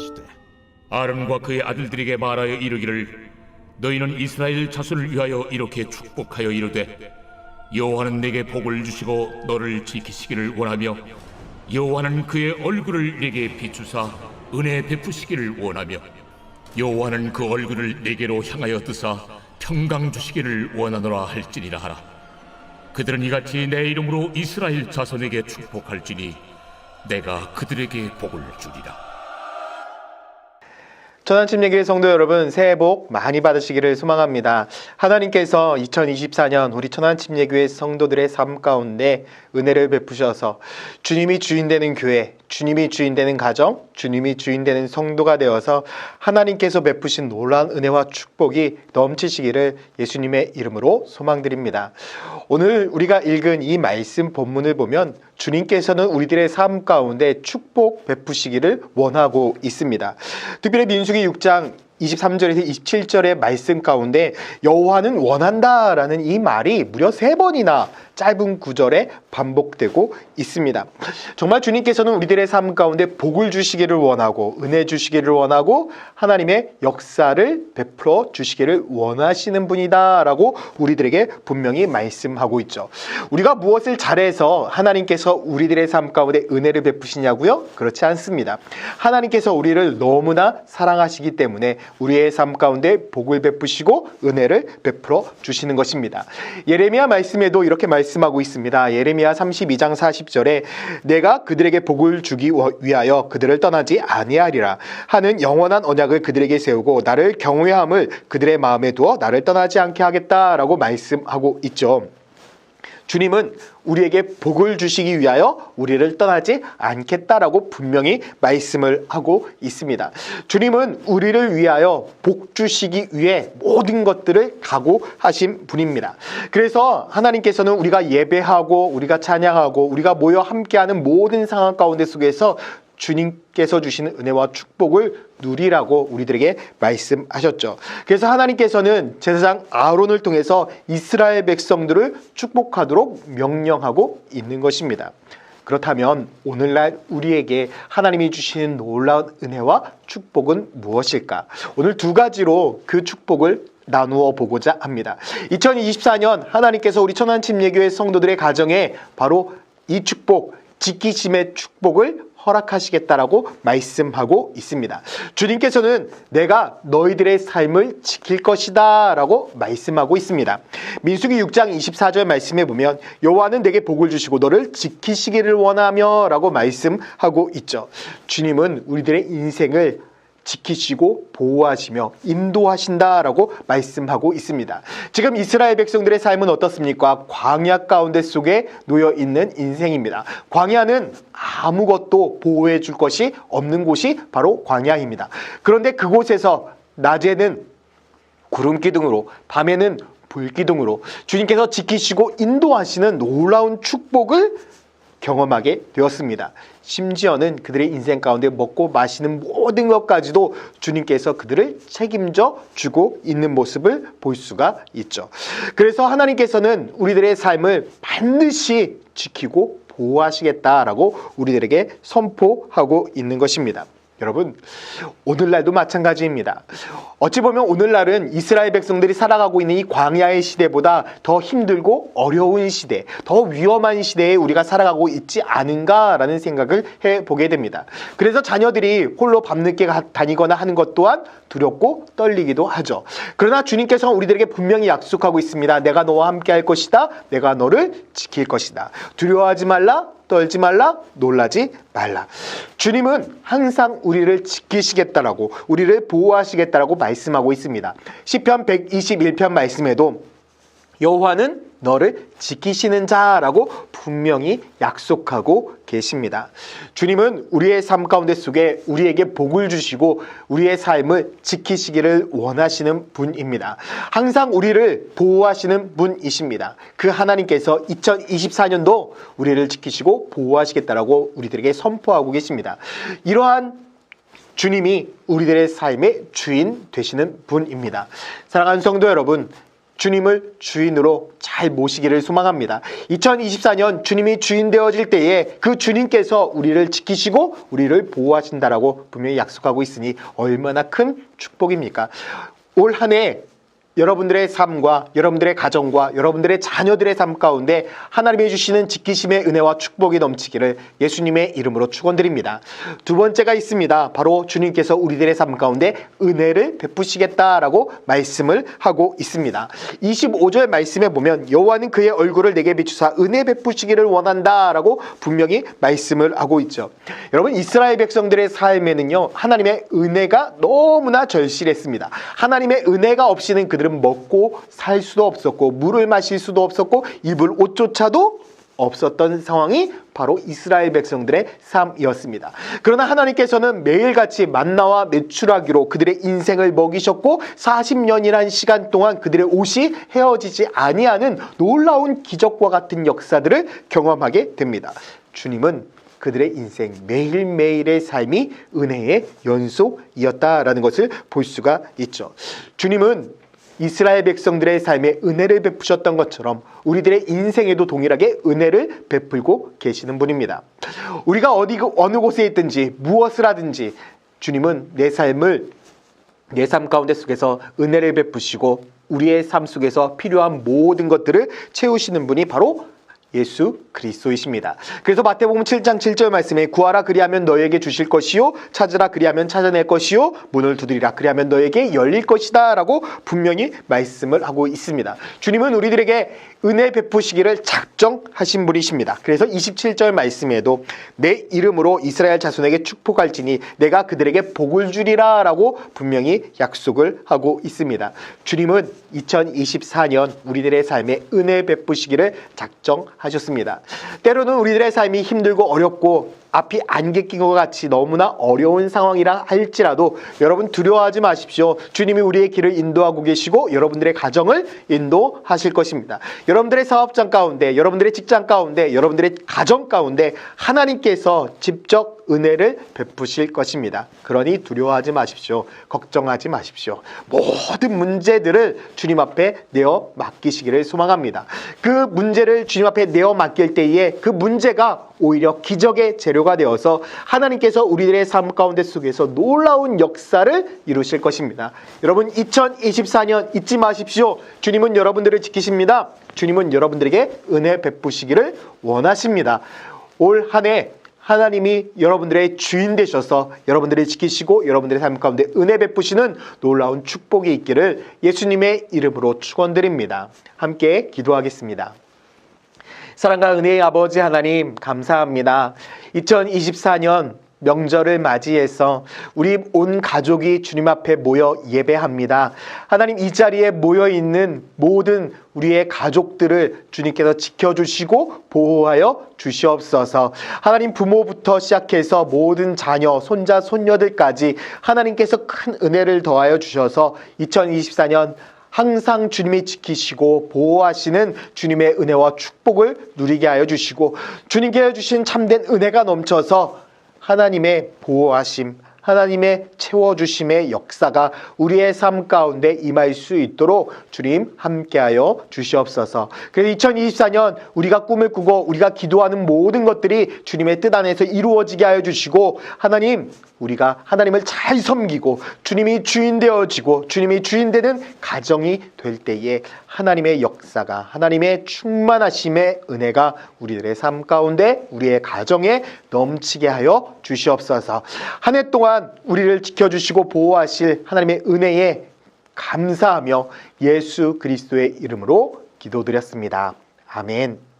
이르시되 아론과 그의 아들들에게 말하여 이르기를 너희는 이스라엘 자손을 위하여 이렇게 축복하여 이르되 여호와는 내게 복을 주시고 너를 지키시기를 원하며 여호와는 그의 얼굴을 내게 비추사 은혜 베푸시기를 원하며 여호와는 그 얼굴을 내게로 향하여 뜨사 평강 주시기를 원하노라 할지니라 하라. 그들은 이같이 내 이름으로 이스라엘 자손에게 축복할지니 내가 그들에게 복을 주리라. 천안침례교회 성도 여러분, 새해 복 많이 받으시기를 소망합니다. 하나님께서 2024년 우리 천안침례교회 성도들의 삶 가운데 은혜를 베푸셔서 주님이 주인 되는 교회, 주님이 주인 되는 가정, 주님이 주인 되는 성도가 되어서 하나님께서 베푸신 놀라운 은혜와 축복이 넘치시기를 예수님의 이름으로 소망드립니다. 오늘 우리가 읽은 이 말씀 본문을 보면 주님께서는 우리들의 삶 가운데 축복 베푸시기를 원하고 있습니다. 특별히 민수기 6장 23절에서 27절의 말씀 가운데 여호와는 원한다라는 이 말이 무려 3번이나 짧은 구절에 반복되고 있습니다. 정말 주님께서는 우리들의 삶 가운데 복을 주시기를 원하고 은혜 주시기를 원하고 하나님의 역사를 베풀어 주시기를 원하시는 분이다라고 우리들에게 분명히 말씀하고 있죠. 우리가 무엇을 잘해서 하나님께서 우리들의 삶 가운데 은혜를 베푸시냐고요? 그렇지 않습니다. 하나님께서 우리를 너무나 사랑하시기 때문에 우리의 삶 가운데 복을 베푸시고 은혜를 베풀어 주시는 것입니다. 예레미야 말씀에도 이렇게 말씀하고 있습니다. 예레미야 32장 40절에 내가 그들에게 복을 주기 위하여 그들을 떠나지 아니하리라 하는 영원한 언약을 그들에게 세우고 나를 경외함을 그들의 마음에 두어 나를 떠나지 않게 하겠다라고 말씀하고 있죠. 주님은 우리에게 복을 주시기 위하여 우리를 떠나지 않겠다라고 분명히 말씀을 하고 있습니다. 주님은 우리를 위하여 복 주시기 위해 모든 것들을 각오하신 분입니다. 그래서 하나님께서는 우리가 예배하고 우리가 찬양하고 우리가 모여 함께하는 모든 상황 가운데 속에서 주님께서 주시는 은혜와 축복을 누리라고 우리들에게 말씀하셨죠. 그래서 하나님께서는 제사장 아론을 통해서 이스라엘 백성들을 축복하도록 명령하고 있는 것입니다. 그렇다면 오늘날 우리에게 하나님이 주시는 놀라운 은혜와 축복은 무엇일까? 오늘 두 가지로 그 축복을 나누어 보고자 합니다. 2024년 하나님께서 우리 천안침례교회 성도들의 가정에 바로 이 축복, 지키심의 축복을 허락하시겠다라고 말씀하고 있습니다. 주님께서는 내가 너희들의 삶을 지킬 것이다 라고 말씀하고 있습니다. 민수기 6장 24절 말씀에 보면 여호와는 내게 복을 주시고 너를 지키시기를 원하며 라고 말씀하고 있죠. 주님은 우리들의 인생을 지키시고 보호하시며 인도하신다라고 말씀하고 있습니다. 지금 이스라엘 백성들의 삶은 어떻습니까? 광야 가운데 속에 놓여 있는 인생입니다. 광야는 아무것도 보호해 줄 것이 없는 곳이 바로 광야입니다. 그런데 그곳에서 낮에는 구름 기둥으로 밤에는 불 기둥으로 주님께서 지키시고 인도하시는 놀라운 축복을 경험하게 되었습니다. 심지어는 그들의 인생 가운데 먹고 마시는 모든 것까지도 주님께서 그들을 책임져 주고 있는 모습을 볼 수가 있죠. 그래서 하나님께서는 우리들의 삶을 반드시 지키고 보호하시겠다라고 우리들에게 선포하고 있는 것입니다. 여러분, 오늘날도 마찬가지입니다. 어찌 보면 오늘날은 이스라엘 백성들이 살아가고 있는 이 광야의 시대보다 더 힘들고 어려운 시대, 더 위험한 시대에 우리가 살아가고 있지 않은가라는 생각을 해보게 됩니다. 그래서 자녀들이 홀로 밤늦게 다니거나 하는 것 또한 두렵고 떨리기도 하죠. 그러나 주님께서 우리들에게 분명히 약속하고 있습니다. 내가 너와 함께 할 것이다. 내가 너를 지킬 것이다. 두려워하지 말라. 떨지 말라, 놀라지 말라. 주님은 항상 우리를 지키시겠다라고, 우리를 보호하시겠다라고 말씀하고 있습니다. 시편 121편 말씀에도 여호와는 너를 지키시는 자라고 분명히 약속하고 계십니다. 주님은 우리의 삶 가운데 속에 우리에게 복을 주시고 우리의 삶을 지키시기를 원하시는 분입니다. 항상 우리를 보호하시는 분이십니다. 그 하나님께서 2024년도 우리를 지키시고 보호하시겠다라고 우리들에게 선포하고 계십니다. 이러한 주님이 우리들의 삶의 주인 되시는 분입니다. 사랑하는 성도 여러분, 주님을 주인으로 잘 모시기를 소망합니다. 2024년 주님이 주인 되어질 때에 그 주님께서 우리를 지키시고 우리를 보호하신다라고 분명히 약속하고 있으니 얼마나 큰 축복입니까? 올 한 해 여러분들의 삶과 여러분들의 가정과 여러분들의 자녀들의 삶 가운데 하나님이 주시는 지키심의 은혜와 축복이 넘치기를 예수님의 이름으로 축원드립니다. 두 번째가 있습니다. 바로 주님께서 우리들의 삶 가운데 은혜를 베푸시겠다라고 말씀을 하고 있습니다. 25절 말씀에 보면 여호와는 그의 얼굴을 내게 비추사 은혜 베푸시기를 원한다라고 분명히 말씀을 하고 있죠. 여러분, 이스라엘 백성들의 삶에는요, 하나님의 은혜가 너무나 절실했습니다. 하나님의 은혜가 없이는 그들은 먹고 살 수도 없었고 물을 마실 수도 없었고 입을 옷조차도 없었던 상황이 바로 이스라엘 백성들의 삶이었습니다. 그러나 하나님께서는 매일같이 만나와 메추라기로 그들의 인생을 먹이셨고 40년이라는 시간 동안 그들의 옷이 헤어지지 아니하는 놀라운 기적과 같은 역사들을 경험하게 됩니다. 주님은 그들의 인생 매일매일의 삶이 은혜의 연속이었다라는 것을 볼 수가 있죠. 주님은 이스라엘 백성들의 삶에 은혜를 베푸셨던 것처럼 우리들의 인생에도 동일하게 은혜를 베풀고 계시는 분입니다. 우리가 어느 곳에 있든지 무엇을 하든지 주님은 내 삶 가운데 속에서 은혜를 베푸시고 우리의 삶 속에서 필요한 모든 것들을 채우시는 분이 바로 예수 그리스도이십니다. 그래서 마태복음 7장 7절 말씀에 구하라 그리하면 너에게 주실 것이요 찾으라 그리하면 찾아낼 것이요 문을 두드리라 그리하면 너에게 열릴 것이다 라고 분명히 말씀을 하고 있습니다. 주님은 우리들에게 은혜 베푸시기를 작정하신 분이십니다. 그래서 27절 말씀에도 내 이름으로 이스라엘 자손에게 축복할지니 내가 그들에게 복을 주리라 라고 분명히 약속을 하고 있습니다. 주님은 2024년 우리들의 삶에 은혜 베푸시기를 작정하셨습니다. 때로는 우리들의 삶이 힘들고 어렵고 앞이 안개 낀 것 같이 너무나 어려운 상황이라 할지라도 여러분 두려워하지 마십시오. 주님이 우리의 길을 인도하고 계시고 여러분들의 가정을 인도하실 것입니다. 여러분들의 사업장 가운데, 여러분들의 직장 가운데, 여러분들의 가정 가운데 하나님께서 직접 은혜를 베푸실 것입니다. 그러니 두려워하지 마십시오. 걱정하지 마십시오. 모든 문제들을 주님 앞에 내어 맡기시기를 소망합니다. 그 문제를 주님 앞에 내어 맡길 때에 그 문제가 오히려 기적의 재료가 되어서 하나님께서 우리들의 삶 가운데 속에서 놀라운 역사를 이루실 것입니다. 여러분, 2024년 잊지 마십시오. 주님은 여러분들을 지키십니다. 주님은 여러분들에게 은혜 베푸시기를 원하십니다. 올 한 해 하나님이 여러분들의 주인 되셔서 여러분들을 지키시고 여러분들의 삶 가운데 은혜 베푸시는 놀라운 축복이 있기를 예수님의 이름으로 축원드립니다. 함께 기도하겠습니다. 사랑과 은혜의 아버지 하나님, 감사합니다. 2024년 명절을 맞이해서 우리 온 가족이 주님 앞에 모여 예배합니다. 하나님, 이 자리에 모여 있는 모든 우리의 가족들을 주님께서 지켜주시고 보호하여 주시옵소서. 하나님, 부모부터 시작해서 모든 자녀, 손자, 손녀들까지 하나님께서 큰 은혜를 더하여 주셔서 2024년 항상 주님이 지키시고 보호하시는 주님의 은혜와 축복을 누리게 하여 주시고 주님께 주신 참된 은혜가 넘쳐서 하나님의 보호하심, 하나님의 채워주심의 역사가 우리의 삶 가운데 임할 수 있도록 주님 함께하여 주시옵소서. 그래서 2024년 우리가 꿈을 꾸고 우리가 기도하는 모든 것들이 주님의 뜻 안에서 이루어지게 하여 주시고 하나님, 우리가 하나님을 잘 섬기고 주님이 주인 되어지고 주님이 주인 되는 가정이 될 때에 하나님의 역사가, 하나님의 충만하심의 은혜가 우리들의 삶 가운데 우리의 가정에 넘치게 하여 주시옵소서. 한 해 동안 우리를 지켜주시고 보호하실 하나님의 은혜에 감사하며 예수 그리스도의 이름으로 기도드렸습니다. 아멘.